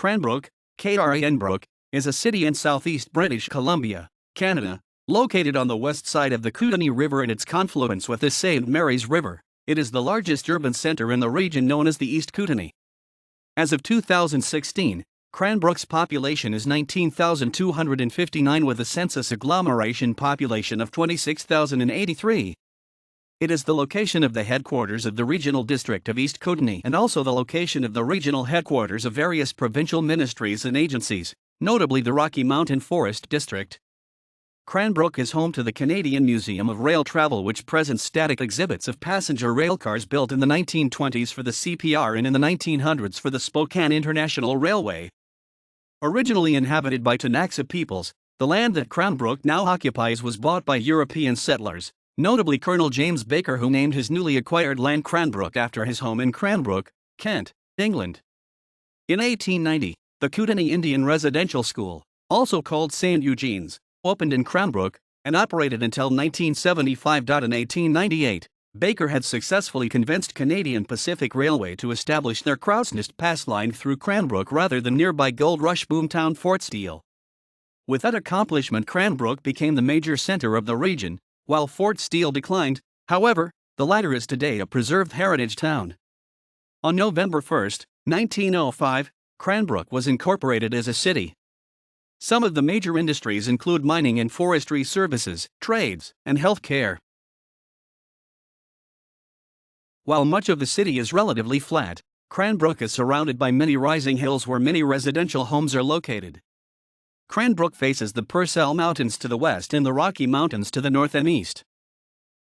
Cranbrook, KRAN-bruuk, is a city in southeast British Columbia, Canada, located on the west side of the Kootenay River and its confluence with the St. Mary's River. It is the largest urban center in the region known as the East Kootenay. As of 2016, Cranbrook's population is 19,259 with a census agglomeration population of 26,083. It is the location of the headquarters of the Regional District of East Kootenay and also the location of the regional headquarters of various provincial ministries and agencies, notably the Rocky Mountain Forest District. Cranbrook is home to the Canadian Museum of Rail Travel, which presents static exhibits of passenger railcars built in the 1920s for the CPR and in the 1900s for the Spokane International Railway. Originally inhabited by Tanaxa peoples, the land that Cranbrook now occupies was bought by European settlers, notably Colonel James Baker, who named his newly acquired land Cranbrook after his home in Cranbrook, Kent, England. In 1890, the Kootenay Indian Residential School, also called St. Eugene's, opened in Cranbrook and operated until 1975. In 1898, Baker had successfully convinced Canadian Pacific Railway to establish their Crown's Pass line through Cranbrook rather than nearby gold rush boomtown Fort Steele. With that accomplishment, Cranbrook became the major center of the region, while Fort Steele declined. However, the latter is today a preserved heritage town. On November 1, 1905, Cranbrook was incorporated as a city. Some of the major industries include mining and forestry services, trades, and health care. While much of the city is relatively flat, Cranbrook is surrounded by many rising hills where many residential homes are located. Cranbrook faces the Purcell Mountains to the west and the Rocky Mountains to the north and east.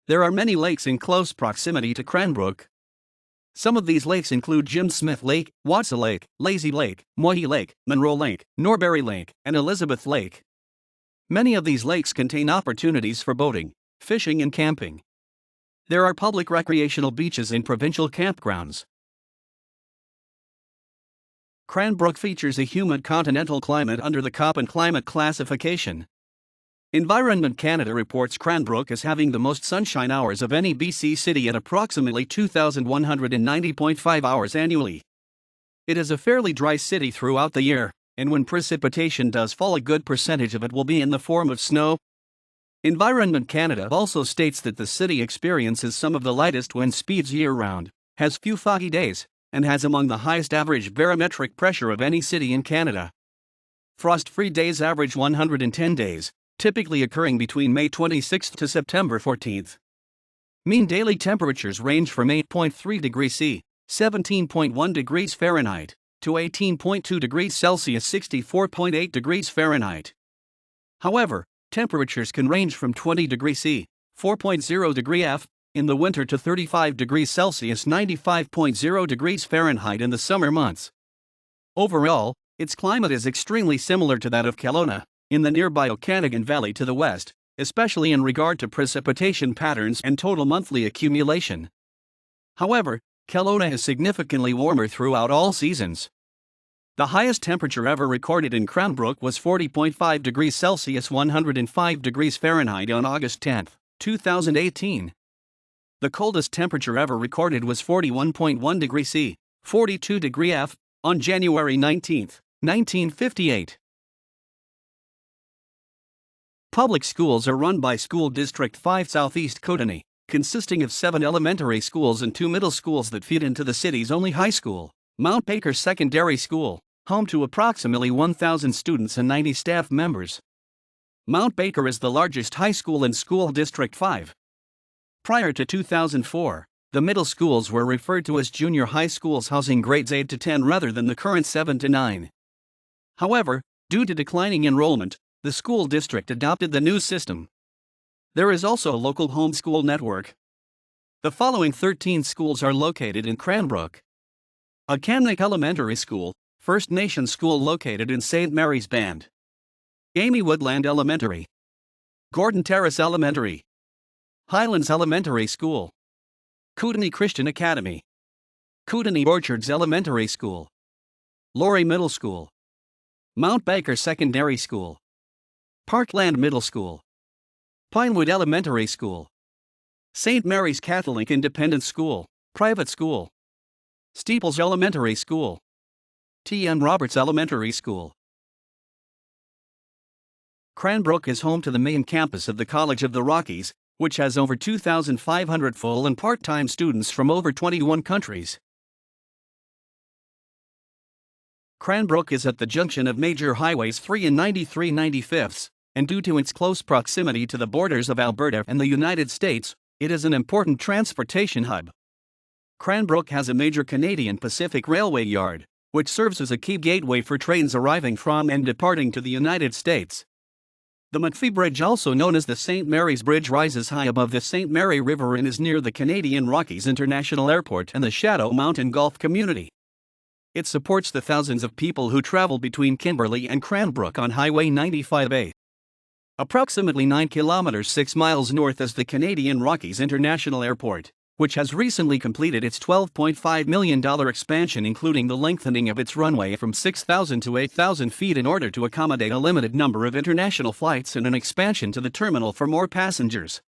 There are many lakes in close proximity to Cranbrook. Some of these lakes include Jim Smith Lake, Watsa Lake, Lazy Lake, Mohi Lake, Monroe Lake, Norbury Lake, and Elizabeth Lake. Many of these lakes contain opportunities for boating, fishing, and camping. There are public recreational beaches and provincial campgrounds. Cranbrook features a humid continental climate under the Köppen climate classification. Environment Canada reports Cranbrook as having the most sunshine hours of any BC city at approximately 2,190.5 hours annually. It is a fairly dry city throughout the year, and when precipitation does fall, a good percentage of it will be in the form of snow. Environment Canada also states that the city experiences some of the lightest wind speeds year-round, has few foggy days, and has among the highest average barometric pressure of any city in Canada. Frost-free days average 110 days, typically occurring between May 26 to September 14. Mean daily temperatures range from 8.3 degrees C, 17.1 degrees Fahrenheit, to 18.2 degrees Celsius, 64.8 degrees Fahrenheit. However, temperatures can range from 20 degrees C, 4.0 degree F, in the winter to 35 degrees Celsius, 95.0 degrees Fahrenheit in the summer months. Overall, its climate is extremely similar to that of Kelowna, in the nearby Okanagan Valley to the west, especially in regard to precipitation patterns and total monthly accumulation. However, Kelowna is significantly warmer throughout all seasons. The highest temperature ever recorded in Cranbrook was 40.5 degrees Celsius, 105 degrees Fahrenheit on August 10, 2018. The coldest temperature ever recorded was 41.1 degrees C, 42 degree F, on January 19, 1958. Public schools are run by School District 5 Southeast Kootenay, consisting of 7 elementary schools and 2 middle schools that feed into the city's only high school, Mount Baker Secondary School, home to approximately 1,000 students and 90 staff members. Mount Baker is the largest high school in School District 5. Prior to 2004, the middle schools were referred to as junior high schools, housing grades 8 to 10 rather than the current 7 to 9. However, due to declining enrollment, the school district adopted the new system. There is also a local homeschool network. The following 13 schools are located in Cranbrook: Akanic Elementary School, First Nation School located in St. Mary's Band; Amy Woodland Elementary; Gordon Terrace Elementary; Highlands Elementary School; Kootenay Christian Academy; Kootenay Orchards Elementary School; Laurie Middle School; Mount Baker Secondary School; Parkland Middle School; Pinewood Elementary School; St. Mary's Catholic Independent School, private school; Steeples Elementary School; T.M. Roberts Elementary School. Cranbrook is home to the main campus of the College of the Rockies, which has over 2,500 full and part-time students from over 21 countries. Cranbrook is at the junction of major highways 3 and 93/95, and due to its close proximity to the borders of Alberta and the United States, it is an important transportation hub. Cranbrook has a major Canadian Pacific Railway yard, which serves as a key gateway for trains arriving from and departing to the United States. The McPhee Bridge, also known as the St. Mary's Bridge, rises high above the St. Mary River and is near the Canadian Rockies International Airport and the Shadow Mountain Golf Community. It supports the thousands of people who travel between Kimberley and Cranbrook on Highway 95A. Approximately 9 kilometers 6 miles north is the Canadian Rockies International Airport, which has recently completed its $12.5 million expansion, including the lengthening of its runway from 6,000 to 8,000 feet in order to accommodate a limited number of international flights and an expansion to the terminal for more passengers.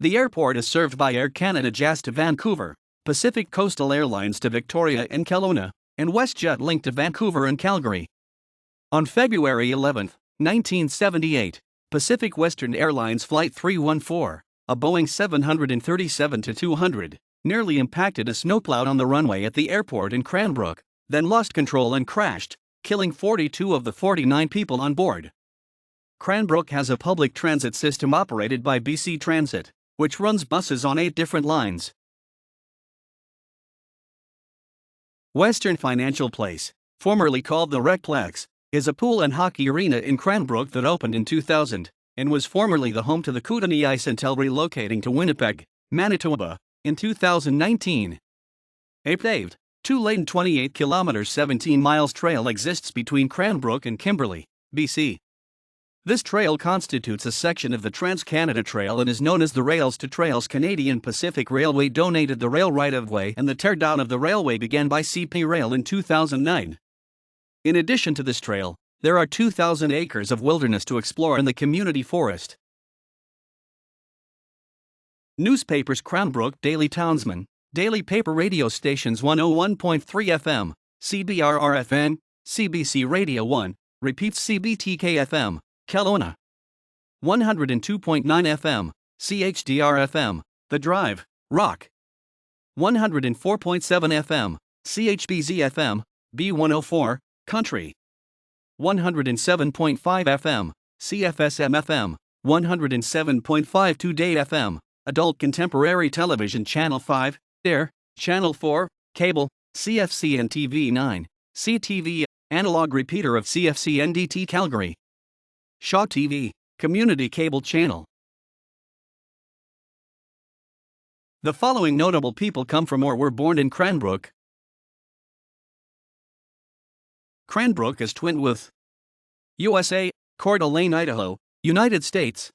The airport is served by Air Canada Jazz to Vancouver, Pacific Coastal Airlines to Victoria and Kelowna, and WestJet Link to Vancouver and Calgary. On February 11, 1978, Pacific Western Airlines Flight 314, a Boeing 737-200, nearly impacted a snowplow on the runway at the airport in Cranbrook, then lost control and crashed, killing 42 of the 49 people on board. Cranbrook has a public transit system operated by BC Transit, which runs buses on 8 different lines. Western Financial Place, formerly called the Recplex, is a pool and hockey arena in Cranbrook that opened in 2000. And was formerly the home to the Kootenay Ice until relocating to Winnipeg, Manitoba, in 2019. A paved, 2-lane 28 kilometers 17 miles trail exists between Cranbrook and Kimberley, BC. This trail constitutes a section of the Trans-Canada Trail and is known as the Rails to Trails. Canadian Pacific Railway donated the rail right-of-way, and the teardown of the railway began by CP Rail in 2009. In addition to this trail, there are 2,000 acres of wilderness to explore in the community forest. Newspapers: Cranbrook Daily Townsman, Daily Paper. Radio stations: 101.3 FM, CBRR-FM, CBC Radio 1, repeats CBTK-FM, Kelowna. 102.9 FM, CHDR-FM, The Drive, Rock. 104.7 FM, CHBZ-FM, B104, Country. 107.5 FM, CFSM-FM, 107.5 Today FM, Adult Contemporary Television Channel 5, Air, Channel 4, Cable, CFC and TV9, CTV, Analog Repeater of CFC NDT Calgary. Shaw TV, Community Cable Channel. The following notable people come from or were born in Cranbrook. Cranbrook is twinned with USA, Coeur d'Alene, Idaho, United States.